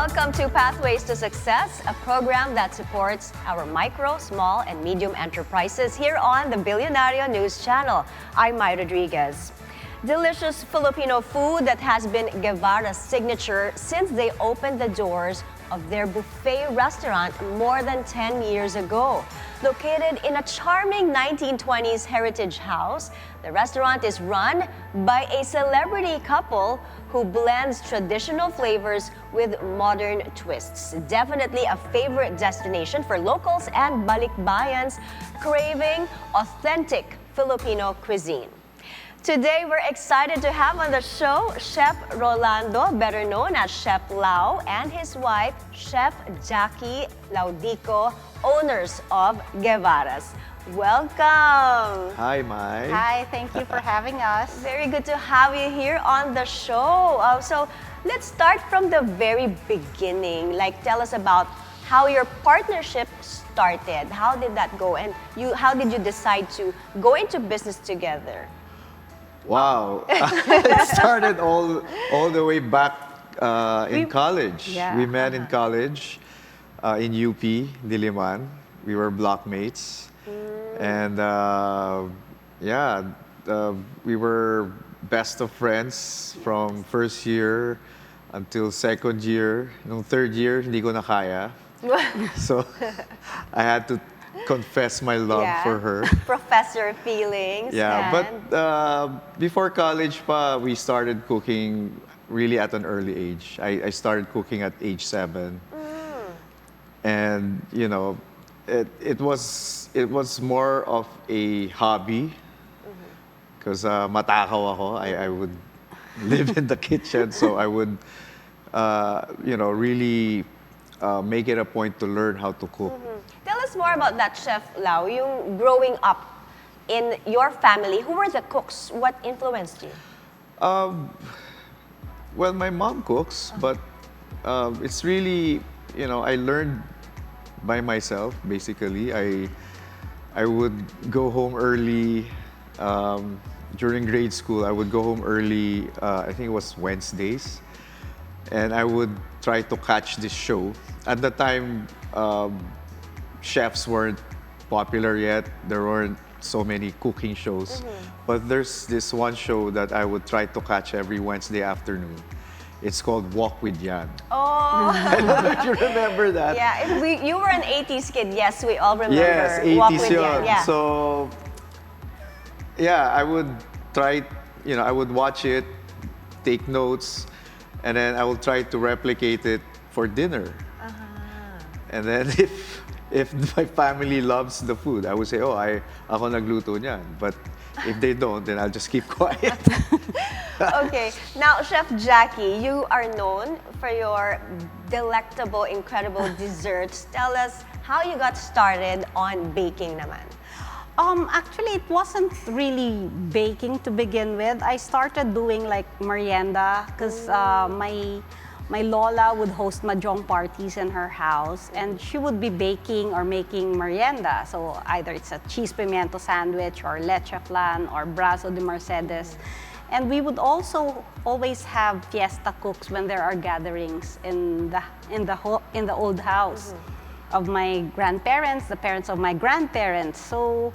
Welcome to Pathways to Success, a program that supports our micro, small, and medium enterprises here on the Bilyonaryo News Channel. I'm Mai Rodriguez. Delicious Filipino food that has been Guevarra's signature since they opened the doors of their buffet restaurant more than 10 years ago. Located in a charming 1920s heritage house, the restaurant is run by a celebrity couple who blends traditional flavors with modern twists. Definitely a favorite destination for locals and balikbayans craving authentic Filipino cuisine. Today, we're excited to have on the show Chef Rolando, better known as Chef Lau, and his wife, Chef Jackie Laudico, owners of Guevarra's. Welcome! Hi, Mai. Hi, thank you for having us. Very good to have you here on the show. So let's start from the very beginning. Tell us about how your partnership started. How did that go? And how did you decide to go into business together? Wow. It started all the way back in college. Yeah, We met in college in UP, Diliman. We were blockmates. And we were best of friends from first year until second year. Nung third year, hindi ko na kaya. So I had to confess my love for her. Professor feelings. Yeah, and but before college pa, we started cooking really at an early age. I started cooking at age 7. And, you know, it was more of a hobby because matakaw ako. I would live in the kitchen, so I would, really make it a point to learn how to cook. Tell us more about that, Chef Lau. Yung growing up in your family, who were the cooks? What influenced you? Well, my mom cooks, but it's really, I learned by myself, basically. I would go home early. During grade school, I would go home early, I think it was Wednesdays, and I would try to catch this show. At the time, chefs weren't popular yet. There weren't so many cooking shows. But there's this one show that I would try to catch every Wednesday afternoon. It's called Walk with Yan. Oh, I don't know if you remember that. yeah. You were an 80s kid. Yes, we all remember. Yes, Walk 80s with yun. Yan. Yeah. So, yeah, I would try, I would watch it, take notes, and then I would try to replicate it for dinner. And then if my family loves the food, I would say, ako nagluto niyan. But if they don't, then I'll just keep quiet. Okay. Now, Chef Jackie, you are known for your delectable, incredible desserts. Tell us how you got started on baking naman. Actually, it wasn't really baking to begin with. I started doing merienda because my lola would host mahjong parties in her house, and she would be baking or making merienda. So either it's a cheese pimiento sandwich or leche flan or brazo de Mercedes. And we would also always have fiesta cooks when there are gatherings in the old house of my grandparents, the parents of my grandparents. So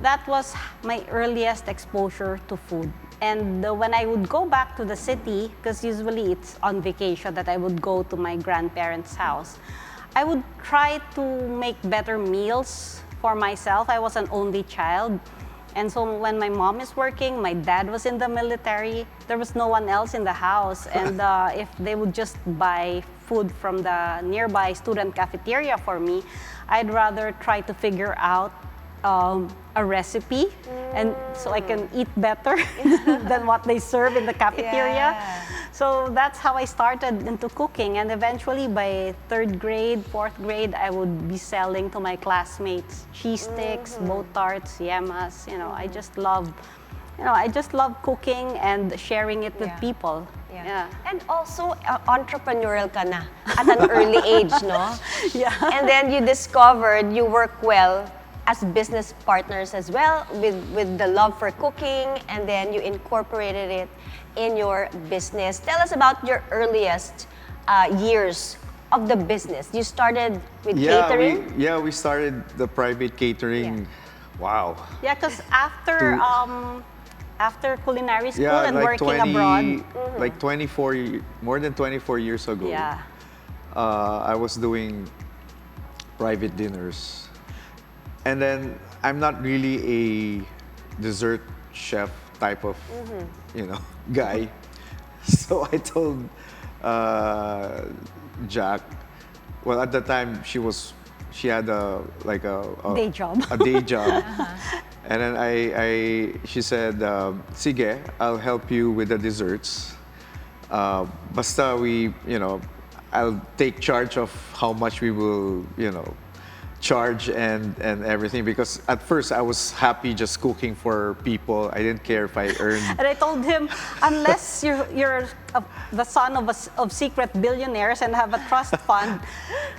that was my earliest exposure to food. And when I would go back to the city, because usually it's on vacation that I would go to my grandparents' house, I would try to make better meals for myself. I was an only child. And so when my mom is working, my dad was in the military, there was no one else in the house. And if they would just buy food from the nearby student cafeteria for me, I'd rather try to figure out a recipe and so I can eat better than what they serve in the cafeteria. Yeah. So that's how I started into cooking, and eventually by 3rd grade, 4th grade, I would be selling to my classmates cheese sticks, bow tarts, yemas. I just love cooking and sharing it with people. Yeah. And also, entrepreneurial ka na at an early age, no? Yeah. And then you discovered you work well as business partners as well with the love for cooking, and then you incorporated it in your business. Tell us about your earliest years of the business? You started with catering? We started the private catering. Wow. Yeah, because after culinary school and like working abroad. like 24, more than 24 years ago. Yeah. I was doing private dinners, and then I'm not really a dessert chef type of guy. So I told Jack. Well, at the time she had a Day job. a day job. And then she said, "Sige, I'll help you with the desserts. Basta I'll take charge of how much we will, charge and everything." Because at first I was happy just cooking for people. I didn't care if I earned. And I told him, unless you're the son of secret billionaires and have a trust fund,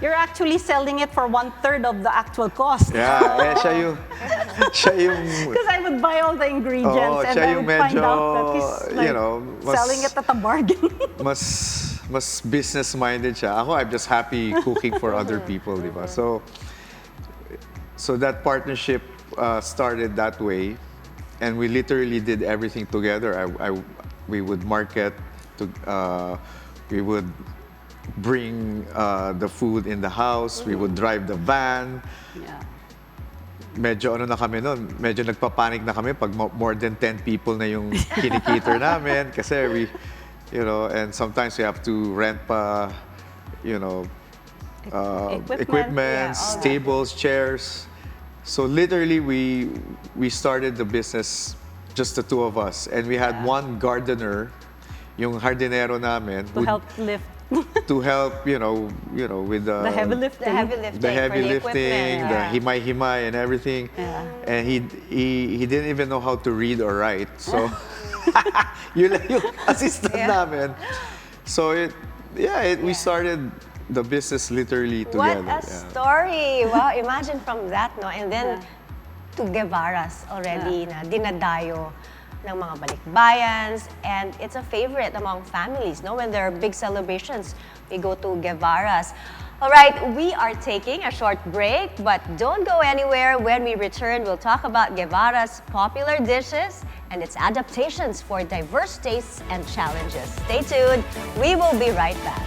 you're actually selling it for 1/3 of the actual cost. Yeah, siya yung Because I would buy all the ingredients and siya I yung would find out that medyo, he's like selling it at a bargain. mas business-minded siya. Ako, I'm just happy cooking for other people, di ba? So that partnership started that way, and we literally did everything together. We would market, we would bring the food in the house, we would drive the van. Yeah. Medyo na kami nun, medyo nagpapanik na kami pag more than 10 people na yung kinikater namin kasi and sometimes we have to rent pa, equipments, tables, chairs. So literally we started the business just the two of us, and we had one gardener, yung hardinero namin, To help lift. to help with The heavy lifting. the heavy for the lifting, equipment. the himay-himay and everything. Yeah. And he didn't even know how to read or write. So yun lang yung assistant namin. So we started the business literally together. What a story! Wow, imagine from that, no? And then to Guevarras already na dinadayo ng mga balikbayans, and it's a favorite among families, no? When there are big celebrations, we go to Guevarras. All right, we are taking a short break, but don't go anywhere. When we return, we'll talk about Guevarra's popular dishes and its adaptations for diverse tastes and challenges. Stay tuned. We will be right back.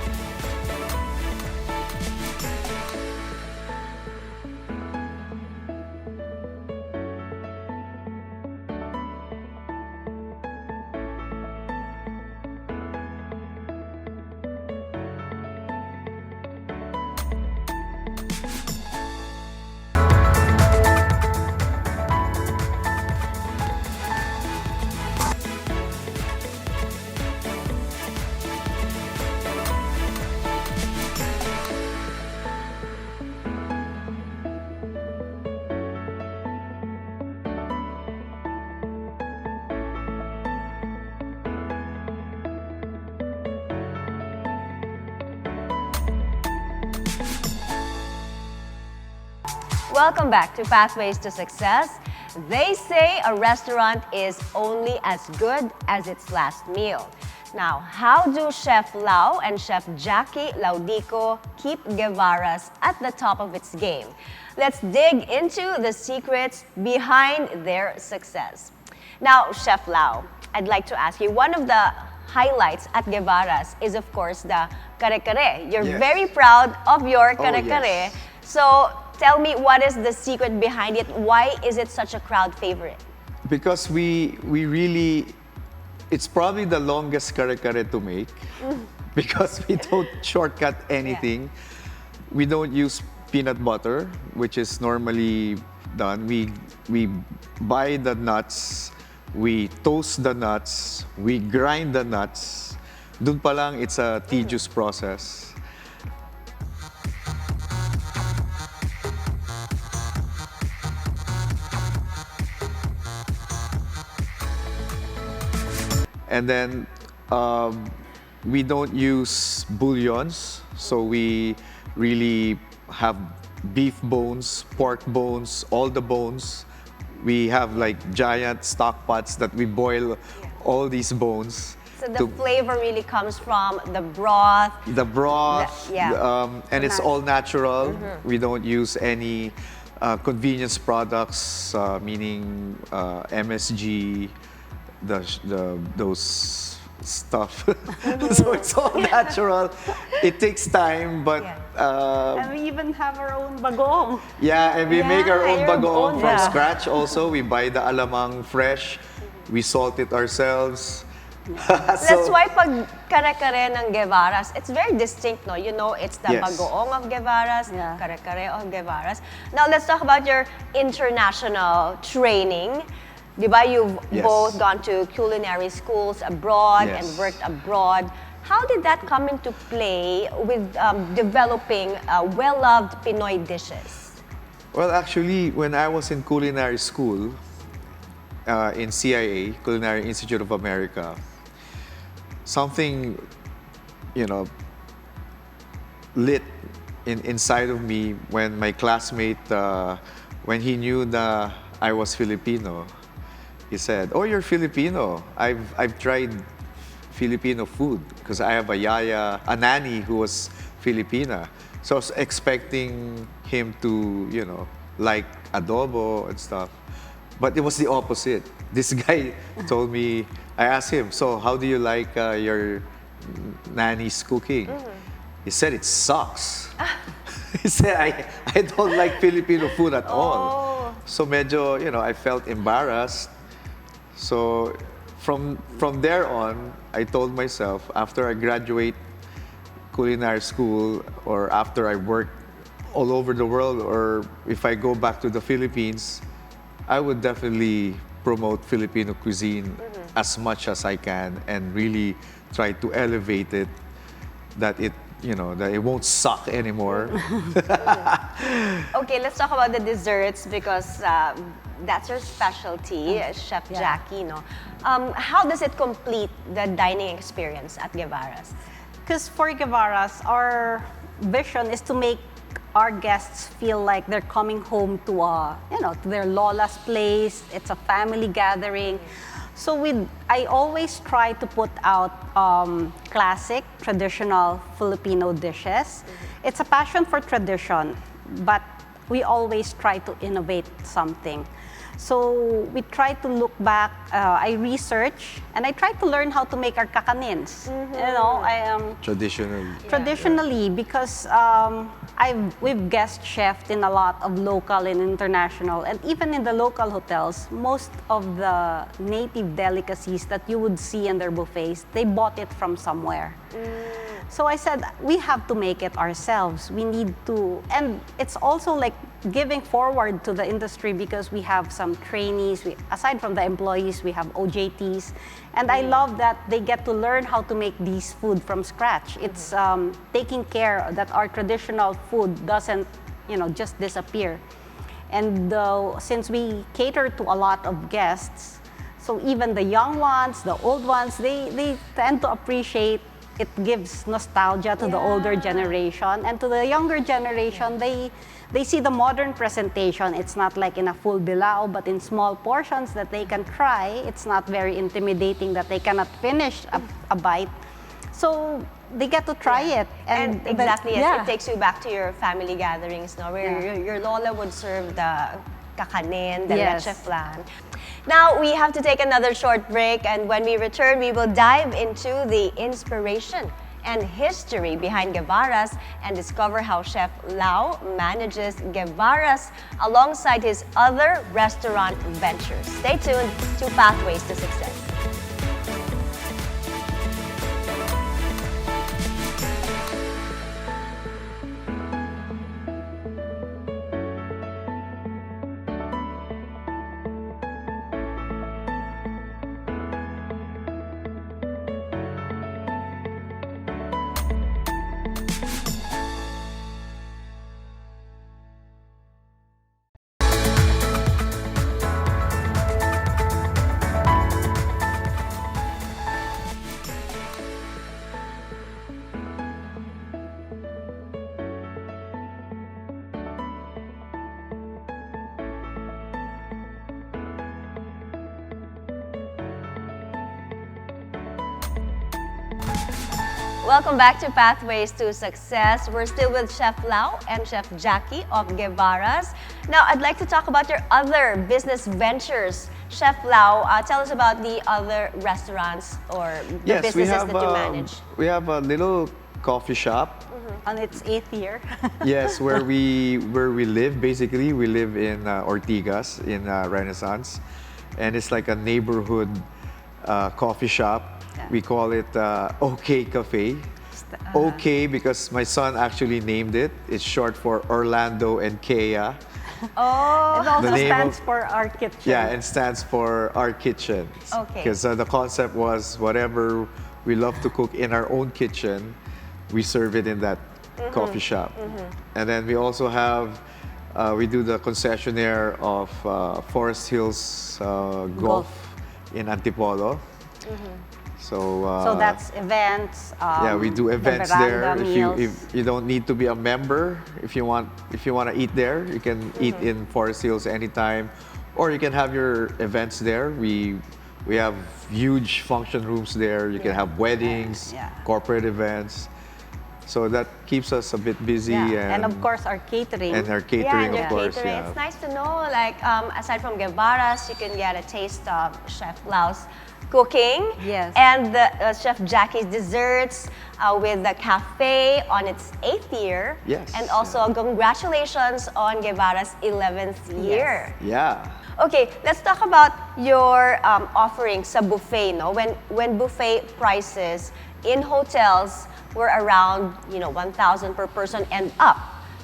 Welcome back to Pathways to Success. They say a restaurant is only as good as its last meal. Now, how do Chef Lau and Chef Jackie Laudico keep Guevarras at the top of its game? Let's dig into the secrets behind their success. Now, Chef Lau, I'd like to ask you, one of the highlights at Guevarras is, of course, the kare-kare. You're Yes. very proud of your kare-kare. yes. So, tell me, what is the secret behind it? Why is it such a crowd favorite? Because we really, it's probably the longest kare-kare to make because we don't shortcut anything. We don't use peanut butter, which is normally done. We buy the nuts, we toast the nuts, we grind the nuts. Dun pa lang, it's a tedious process. And then we don't use bouillons, so we really have beef bones, pork bones, all the bones. We have like giant stock pots that we boil all these bones. So the flavor really comes from the broth. The broth, and it's all natural. We don't use any convenience products, meaning MSG, those stuff. So it's all natural. It takes time, but And we even have our own bagong. yeah, and we make our own your bagong own, from yeah. scratch. Also, we buy the alamang fresh. We salt it ourselves. That's why pag kare-kare ng Guevarras, it's very distinct, no? You know, it's the Yes. bagoong of Guevarras, Yeah. kare-kare of Guevarras. Now, let's talk about your international training. Di ba, you've Yes. both gone to culinary schools abroad and Yes. worked abroad. How did that come into play with developing well-loved Pinoy dishes? Well, actually, when I was in culinary school, in CIA, Culinary Institute of America, something, lit inside of me when my classmate, when he knew that I was Filipino, he said, "Oh, you're Filipino. I've tried Filipino food because I have a nanny who was Filipina. So I was expecting him to, like adobo and stuff. But it was the opposite. This guy told me, I asked him, so how do you like your nanny's cooking? He said, it sucks. He said, I don't like Filipino food at all. So medyo, I felt embarrassed. So from there on, I told myself, after I graduate culinary school or after I work all over the world or if I go back to the Philippines, I would definitely promote Filipino cuisine as much as I can and really try to elevate it that it won't suck anymore. Okay, let's talk about the desserts because that's your specialty, Chef Jackie, no? How does it complete the dining experience at Guevarras? Because for Guevarras, our vision is to make our guests feel like they're coming home to to their lola's place. It's a family gathering. So I always try to put out classic, traditional Filipino dishes. It's a passion for tradition, but we always try to innovate something. So we try to look back. I research and I try to learn how to make our kakanins. Traditionally, because we've guest chefed in a lot of local and international, and even in the local hotels, most of the native delicacies that you would see in their buffets, they bought it from somewhere. So I said, we have to make it ourselves. We need to, and it's also like giving forward to the industry because we have some trainees. Aside from the employees, we have OJTs. And I love that they get to learn how to make these food from scratch. It's taking care that our traditional food doesn't, just disappear. And since we cater to a lot of guests, so even the young ones, the old ones, they tend to appreciate. It gives nostalgia to the older generation, and to the younger generation, they see the modern presentation. It's not like in a full bilao, but in small portions that they can try. It's not very intimidating that they cannot finish a bite. So they get to try it. And exactly, it takes you back to your family gatherings, no? Where your lola would serve the kakanin, the leche flan. Now, we have to take another short break, and when we return, we will dive into the inspiration and history behind Guevarras and discover how Chef Lau manages Guevarras alongside his other restaurant ventures. Stay tuned to Pathways to Success. Welcome back to Pathways to Success. We're still with Chef Lau and Chef Jackie of Guevarra's. Now, I'd like to talk about your other business ventures. Chef Lau, tell us about the other restaurants or the businesses that you manage. We have a little coffee shop. On its 8th year. Yes, where we live. Basically, we live in Ortigas in Renaissance, and it's like a neighborhood coffee shop. Yeah. We call it OK Cafe. OK because my son actually named it. It's short for Orlando and Kea. Oh, It also The name stands of- for our kitchen. Yeah, and stands for our kitchen. Okay. Because the concept was whatever we love to cook in our own kitchen, we serve it in that coffee shop. And then we also have, we do the concessionaire of Forest Hills Golf in Antipolo. So that's events. Yeah, we do the events veranda there. meals. If you don't need to be a member, if you want to eat there, you can eat in Forest Hills anytime, or you can have your events there. We have huge function rooms there. You can have weddings, Yeah. corporate events. So that keeps us a bit busy, Yeah. And of course, our catering. and our yeah, catering, and your of course. catering. Yeah. It's nice to know, like, aside from Guevarra's, you can get a taste of Chef Lau's cooking. Yes. And the Chef Jackie's desserts with the cafe on its 8th year. Yes, And also, congratulations on Guevarra's 11th year. Yeah. Okay, let's talk about your offerings sa buffet. No, when buffet prices in hotels were around 1,000 per person and up,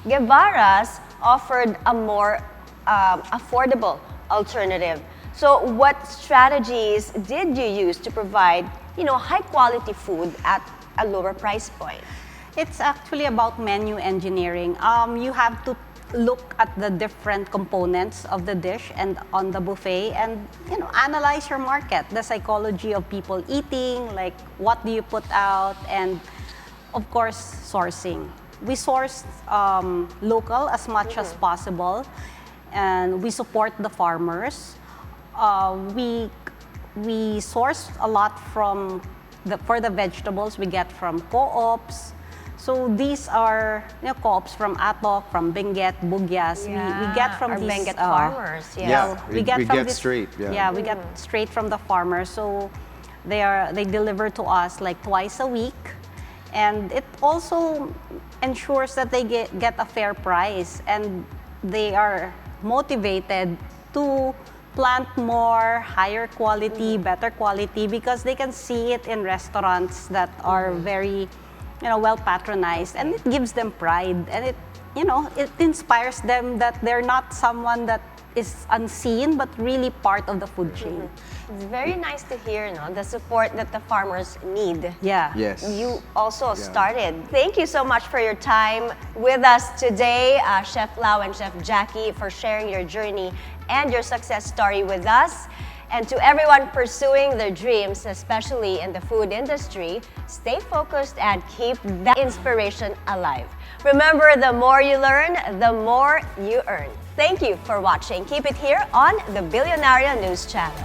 Guevarra's offered a more affordable alternative. So, what strategies did you use to provide high quality food at a lower price point? It's actually about menu engineering. You have to look at the different components of the dish and on the buffet and analyze your market, the psychology of people eating, like what do you put out, and of course sourcing. We source local as much as possible, and we support the farmers. We source a lot from for the vegetables we get from co-ops. So these are co-ops from Atok, from Benguet, Bugyas. We get from our these Benguet farmers. Yeah. Yeah. we get we from get this, straight, yeah. we get straight from the farmers. So they deliver to us like twice a week, and it also ensures that they get a fair price, and they are motivated to plant more, higher quality, better quality, because they can see it in restaurants that are very well patronized, and it gives them pride, and it inspires them that they're not someone that is unseen but really part of the food chain. It's very nice to hear, the support that the farmers need. Yeah. Yes. You also started. Thank you so much for your time with us today, Chef Lau and Chef Jackie, for sharing your journey and your success story with us. And to everyone pursuing their dreams, especially in the food industry, stay focused and keep that inspiration alive. Remember, the more you learn, the more you earn. Thank you for watching. Keep it here on the Bilyonaryo News Channel.